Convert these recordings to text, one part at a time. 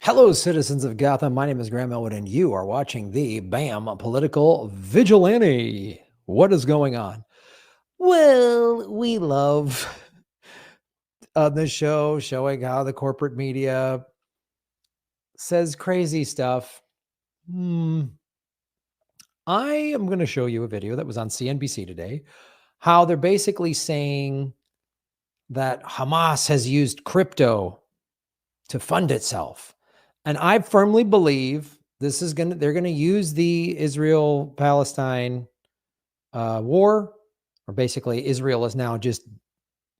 Hello, citizens of Gotham. My name is Graham Elwood, and you are watching the BAM Political Vigilante. What is going on? Well, we love on this show showing how the corporate media says crazy stuff. I am going to show you a video that was on CNBC today, how they're basically saying that Hamas has used crypto to fund itself. And I firmly believe they're going to use the Israel-Palestine war, or basically Israel is now just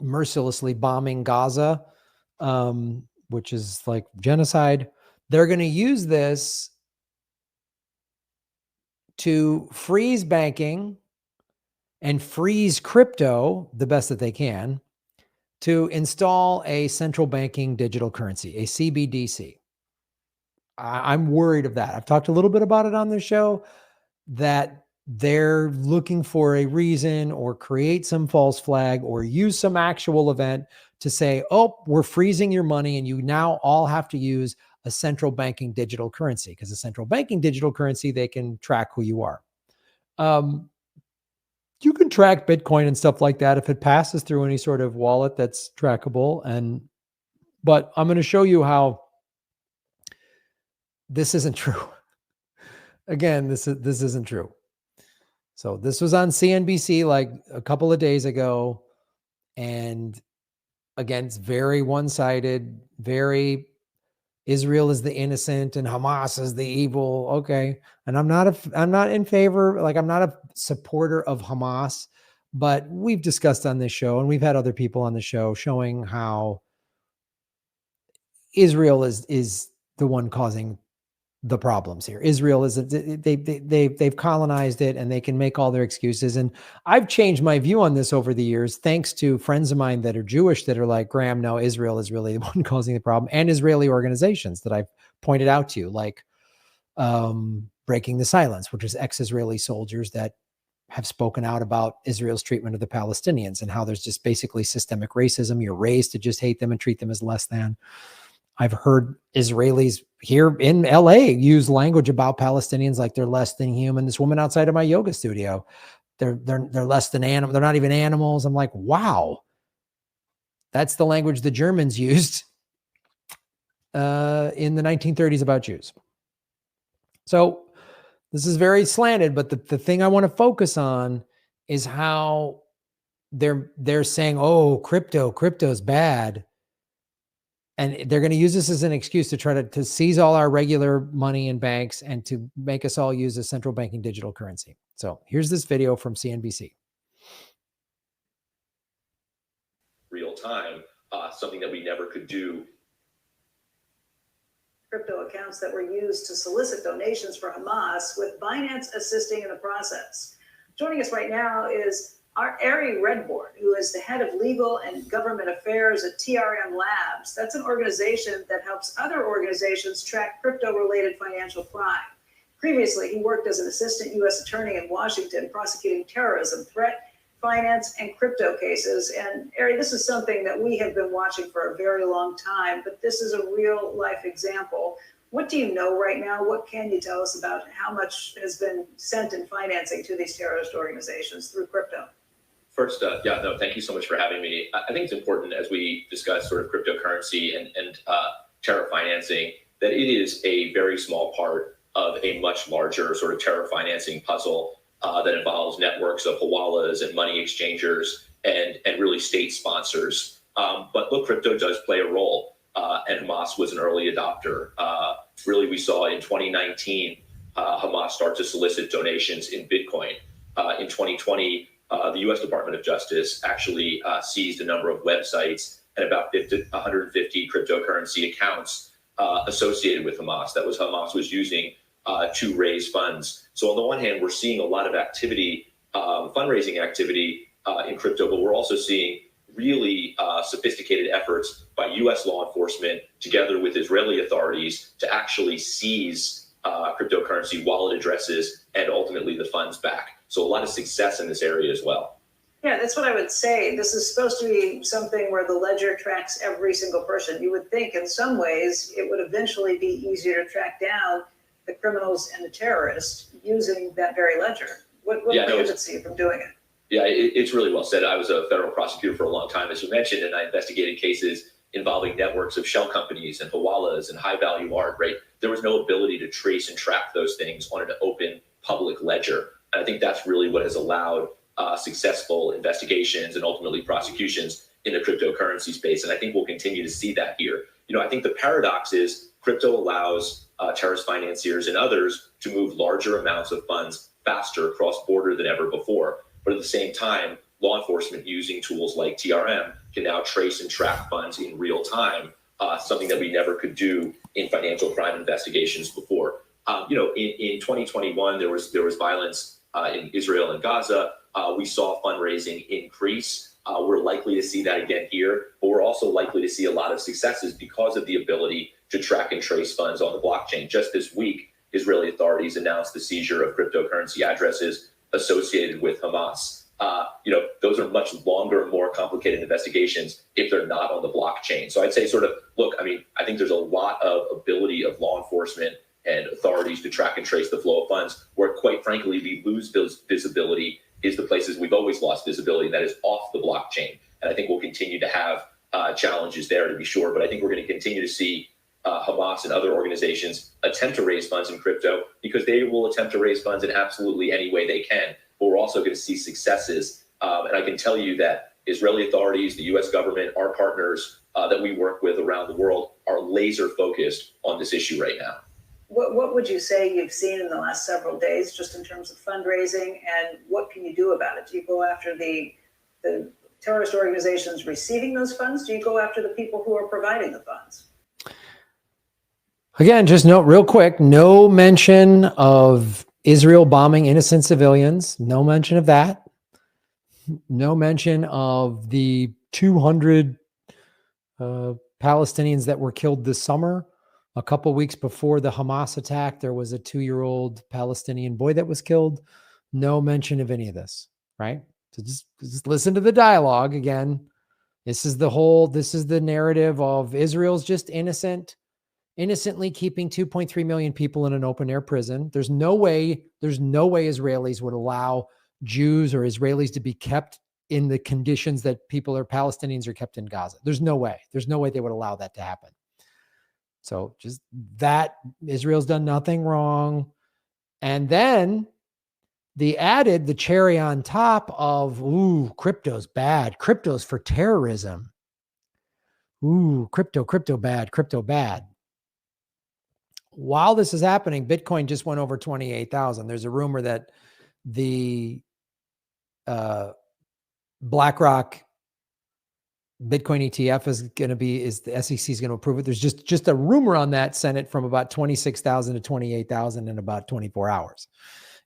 mercilessly bombing Gaza, which is like genocide. They're going to use this to freeze banking and freeze crypto the best that they can to install a central banking digital currency, a CBDC. I'm worried of that. I've talked a little bit about it on the show, that they're looking for a reason or create some false flag or use some actual event to say, oh, we're freezing your money and you now all have to use a central banking digital currency, because a central banking digital currency, they can track who you are. You can track Bitcoin and stuff like that if it passes through any sort of wallet that's trackable. But I'm going to show you how this isn't true. Again, this isn't true. So this was on CNBC like a couple of days ago. And again, it's very one-sided, very Israel is the innocent and Hamas is the evil. Okay. And I'm not in favor, like I'm not a supporter of Hamas, but we've discussed on this show and we've had other people on the show showing how Israel is the one causing the problems here. Israel is they've colonized it and they can make all their excuses. And I've changed my view on this over the years, thanks to friends of mine that are Jewish that are like, Graham, no, Israel is really the one causing the problem, and Israeli organizations that I've pointed out to you, like Breaking the Silence, which is ex-Israeli soldiers that have spoken out about Israel's treatment of the Palestinians and how there's just basically systemic racism. You're raised to just hate them and treat them as less than. I've heard Israelis here in LA use language about Palestinians like they're less than human. This woman outside of my yoga studio, they're less than animal. They're not even animals. I'm like, wow, that's the language the Germans used in the 1930s about Jews. So this is very slanted, but the thing I want to focus on is how they're saying, oh, crypto's bad. And they're going to use this as an excuse to try to seize all our regular money in banks and to make us all use a central banking digital currency. So here's this video from CNBC. Real time, something that we never could do. Crypto accounts that were used to solicit donations for Hamas, with Binance assisting in the process. Joining us right now is our Ari Redborn, who is the head of legal and government affairs at TRM Labs. That's an organization that helps other organizations track crypto-related financial crime. Previously, he worked as an assistant U.S. attorney in Washington, prosecuting terrorism, threat, finance, and crypto cases. And Ari, this is something that we have been watching for a very long time, but this is a real-life example. What do you know right now? What can you tell us about how much has been sent in financing to these terrorist organizations through crypto? First, thank you so much for having me. I think it's important as we discuss sort of cryptocurrency and terror financing that it is a very small part of a much larger sort of terror financing puzzle that involves networks of hawalas and money exchangers and really state sponsors. But look, crypto does play a role, and Hamas was an early adopter. Really, we saw in 2019, Hamas start to solicit donations in Bitcoin. In 2020, the U.S. Department of Justice actually seized a number of websites and about 150 cryptocurrency accounts associated with Hamas that Hamas was using to raise funds. So on the one hand, we're seeing a lot of activity, fundraising activity in crypto, but we're also seeing really sophisticated efforts by U.S. law enforcement together with Israeli authorities to actually seize cryptocurrency wallet addresses and ultimately the funds back. So a lot of success in this area as well. Yeah, that's what I would say. This is supposed to be something where the ledger tracks every single person. You would think in some ways it would eventually be easier to track down the criminals and the terrorists using that very ledger. What prohibits you from doing it? Yeah, it's really well said. I was a federal prosecutor for a long time, as you mentioned, and I investigated cases involving networks of shell companies and hawalas and high value art, right? There was no ability to trace and track those things on an open public ledger. And I think that's really what has allowed successful investigations and ultimately prosecutions in the cryptocurrency space. And I think we'll continue to see that here. I think the paradox is crypto allows terrorist financiers and others to move larger amounts of funds faster cross border than ever before. But at the same time, law enforcement using tools like TRM can now trace and track funds in real time, something that we never could do in financial crime investigations before. In 2021, there was violence in Israel and Gaza. We saw fundraising increase. We're likely to see that again here, but we're also likely to see a lot of successes because of the ability to track and trace funds on the blockchain. Just this week, Israeli authorities announced the seizure of cryptocurrency addresses associated with Hamas. Those are much longer and more complicated investigations if they're not on the blockchain. So I'd say I think there's a lot of ability of law enforcement and authorities to track and trace the flow of funds. Where, quite frankly, we lose visibility is the places we've always lost visibility, and that is off the blockchain. And I think we'll continue to have challenges there, to be sure. But I think we're going to continue to see Hamas and other organizations attempt to raise funds in crypto because they will attempt to raise funds in absolutely any way they can. But we're also going to see successes. And I can tell you that Israeli authorities, the U.S. government, our partners that we work with around the world are laser focused on this issue right now. What would you say you've seen in the last several days just in terms of fundraising, and what can you do about it? Do you go after the terrorist organizations receiving those funds? Do you go after the people who are providing the funds? Again, just note real quick, no mention of Israel bombing innocent civilians. No mention of that. No mention of the 200 Palestinians that were killed this summer. A couple of weeks before the Hamas attack, there was a 2-year-old Palestinian boy that was killed. No mention of any of this, right? So just listen to the dialogue again. This is the narrative of Israel's just innocently keeping 2.3 million people in an open air prison. There's no way Israelis would allow Jews or Israelis to be kept in the conditions that Palestinians are kept in Gaza. There's no way they would allow that to happen. So just that Israel's done nothing wrong. And then the cherry on top of, crypto's bad. Crypto's for terrorism. Crypto bad, crypto bad. While this is happening, Bitcoin just went over 28,000. There's a rumor that the BlackRock Bitcoin ETF is the SEC is going to approve it. There's just a rumor on that Senate from about 26,000 to 28,000 in about 24 hours.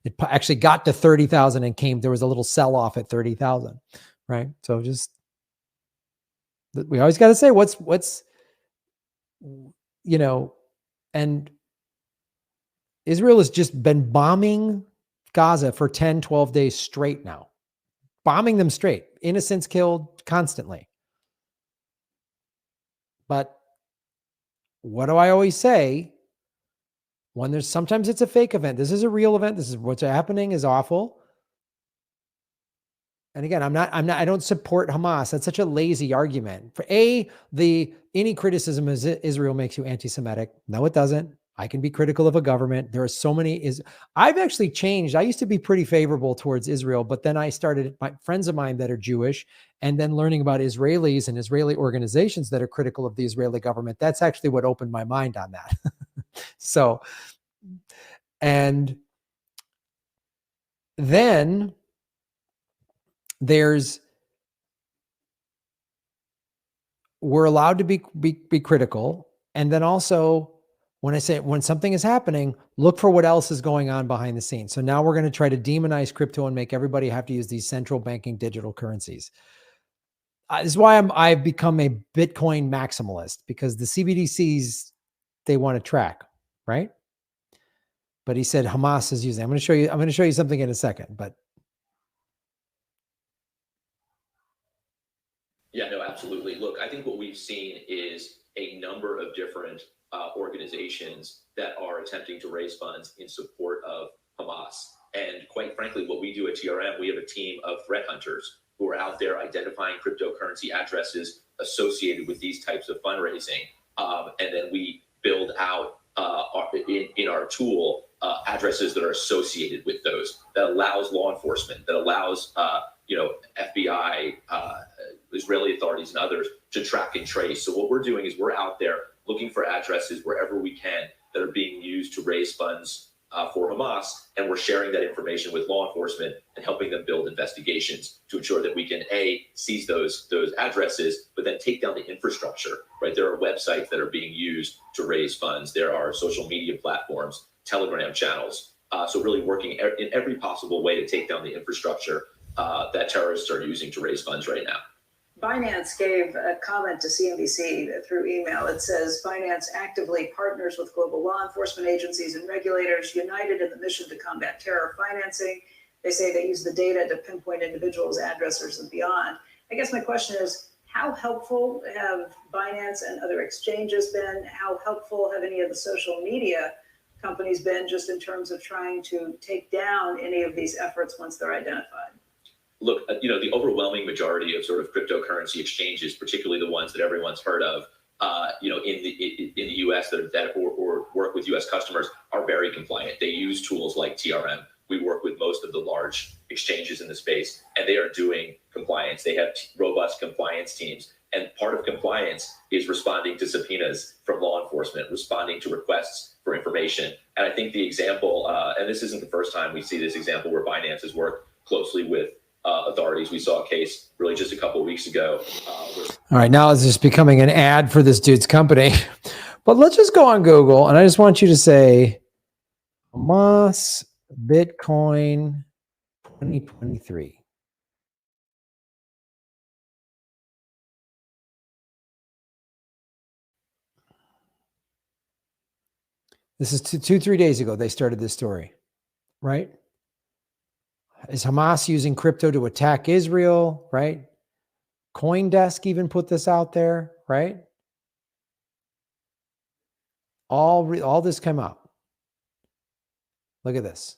It actually got to 30,000 and there was a little sell off at 30,000, right? So we always got to say what's, and Israel has just been bombing Gaza for 10, 12 days straight now, bombing them straight, innocents killed constantly. But what do I always say? Sometimes it's a fake event. This is a real event. This is what's happening is awful. And again, I don't support Hamas. That's such a lazy argument. For any criticism of Israel makes you anti-Semitic. No, it doesn't. I can be critical of a government. There are so many. I've actually changed. I used to be pretty favorable towards Israel, but then I started, my friends of mine that are Jewish, and then learning about Israelis and Israeli organizations that are critical of the Israeli government. That's actually what opened my mind on that. So, and then we're allowed to be critical. And then also, when something is happening, look for what else is going on behind the scenes. So now we're going to try to demonize crypto and make everybody have to use these central banking digital currencies. This is why I've become a Bitcoin maximalist, because the CBDCs, they want to track, right? But he said Hamas is using. I'm going to show you something in a second, but we've seen is a number of different organizations that are attempting to raise funds in support of Hamas. And quite frankly, what we do at TRM, we have a team of threat hunters who are out there identifying cryptocurrency addresses associated with these types of fundraising. And then we build out in our tool addresses that are associated with those, that allows law enforcement, that allows FBI, Israeli authorities, and others to track and trace. So what we're doing is we're out there looking for addresses wherever we can that are being used to raise funds for Hamas, and we're sharing that information with law enforcement and helping them build investigations to ensure that we can seize those addresses, but then take down the infrastructure. Right, there are websites that are being used to raise funds. There are social media platforms, Telegram channels. So really working in every possible way to take down the infrastructure that terrorists are using to raise funds right now. Binance gave a comment to CNBC through email. It says Binance actively partners with global law enforcement agencies and regulators united in the mission to combat terror financing. They say they use the data to pinpoint individuals, addressers, and beyond. I guess my question is, how helpful have Binance and other exchanges been? How helpful have any of the social media companies been just in terms of trying to take down any of these efforts once they're identified? Look, the overwhelming majority of sort of cryptocurrency exchanges, particularly the ones that everyone's heard of, in the U.S. that work with U.S. customers, are very compliant. They use tools like TRM. We work with most of the large exchanges in the space, and they are doing compliance. They have robust compliance teams, and part of compliance is responding to subpoenas from law enforcement, responding to requests for information. And I think the example, and this isn't the first time we see this example where Binance has worked closely with authorities. We saw a case really just a couple of weeks ago. All right, now it's just becoming an ad for this dude's company. But let's just go on Google, and I just want you to say Hamas Bitcoin 2023. This is 3 days ago they started this story, right? Is Hamas using crypto to attack Israel, right? CoinDesk even put this out there, right? All this came out. Look at this,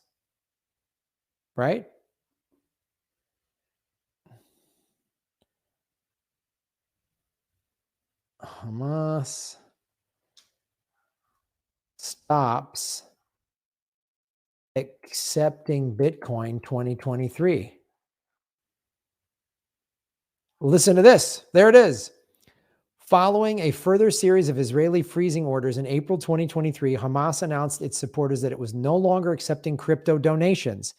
right? Hamas stops accepting Bitcoin 2023. Listen to this. There it is. Following a further series of Israeli freezing orders in April 2023, Hamas announced its supporters that it was no longer accepting crypto donations,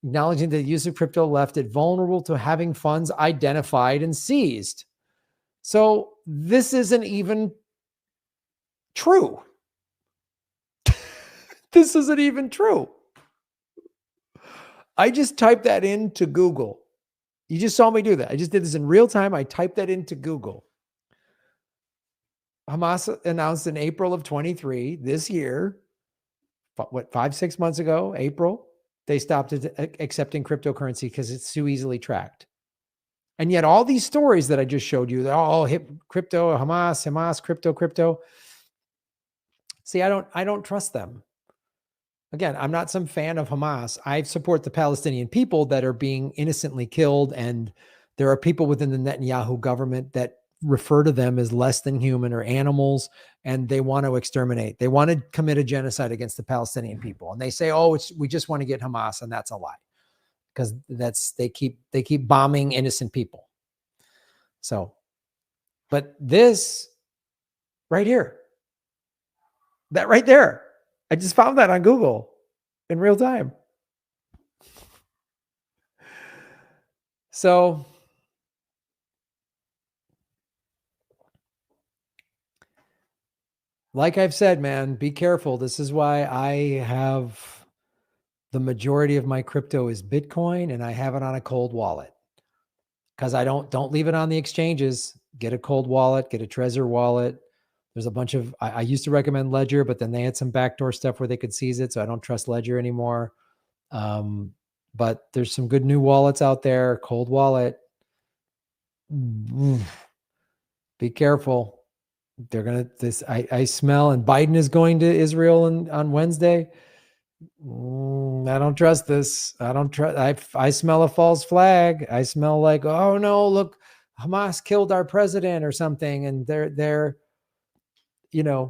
acknowledging that the use of crypto left it vulnerable to having funds identified and seized. So this isn't even true. This isn't even true. I just typed that into Google. You just saw me do that. I just did this in real time. I typed that into Google. Hamas announced in April of 23, this year, 5-6 months ago, April, they stopped accepting cryptocurrency because it's too easily tracked. And yet all these stories that I just showed you, they're all hip crypto, Hamas, crypto. See, I don't trust them. Again, I'm not some fan of Hamas. I support the Palestinian people that are being innocently killed. And there are people within the Netanyahu government that refer to them as less than human or animals, and they want to exterminate. They want to commit a genocide against the Palestinian people. And they say, oh, we just want to get Hamas. And that's a lie, because they keep bombing innocent people. So, but this right here, that right there, I just found that on Google in real time. So like I've said, man, be careful. This is why I have the majority of my crypto is Bitcoin, and I have it on a cold wallet, because I don't leave it on the exchanges. Get a cold wallet, get a Trezor wallet. There's a bunch of, I used to recommend Ledger, but then they had some backdoor stuff where they could seize it. So I don't trust Ledger anymore. But there's some good new wallets out there. Cold wallet. Be careful. They're going to, I smell, and Biden is going to Israel on Wednesday. I don't trust this. I don't trust. I smell a false flag. I smell like, oh no, look, Hamas killed our president or something. And they're, yeah.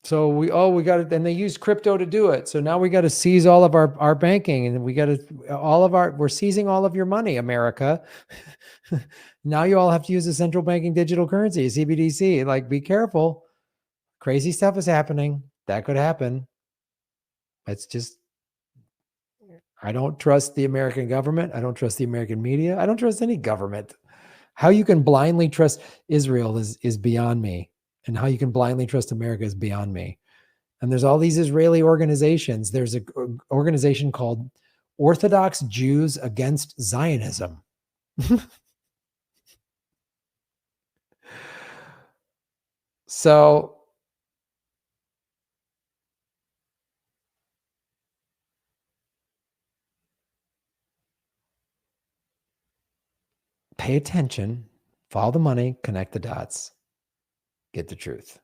So we got it. And they use crypto to do it. So now we got to seize all of our banking, and we got to, we're seizing all of your money, America. Now you all have to use a central banking digital currency, CBDC. Like, be careful. Crazy stuff is happening. That could happen. It's just, I don't trust the American government. I don't trust the American media. I don't trust any government. How you can blindly trust Israel is beyond me. And how you can blindly trust America is beyond me. And there's all these Israeli organizations. There's an organization called Orthodox Jews Against Zionism. So pay attention, follow the money, connect the dots, get the truth.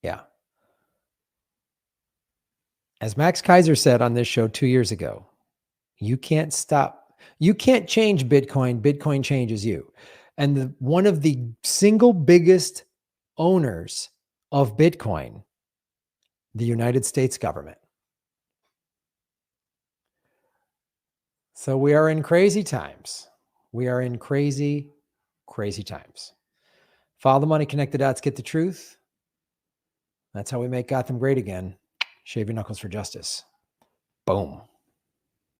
Yeah. As Max Kaiser said on this show 2 years ago, you can't change Bitcoin. Bitcoin changes you. And one of the single biggest owners of Bitcoin, the United States government. So we are in crazy times. We are in crazy, crazy times. Follow the money, connect the dots, get the truth. That's how we make Gotham great again. Shave your knuckles for justice. Boom.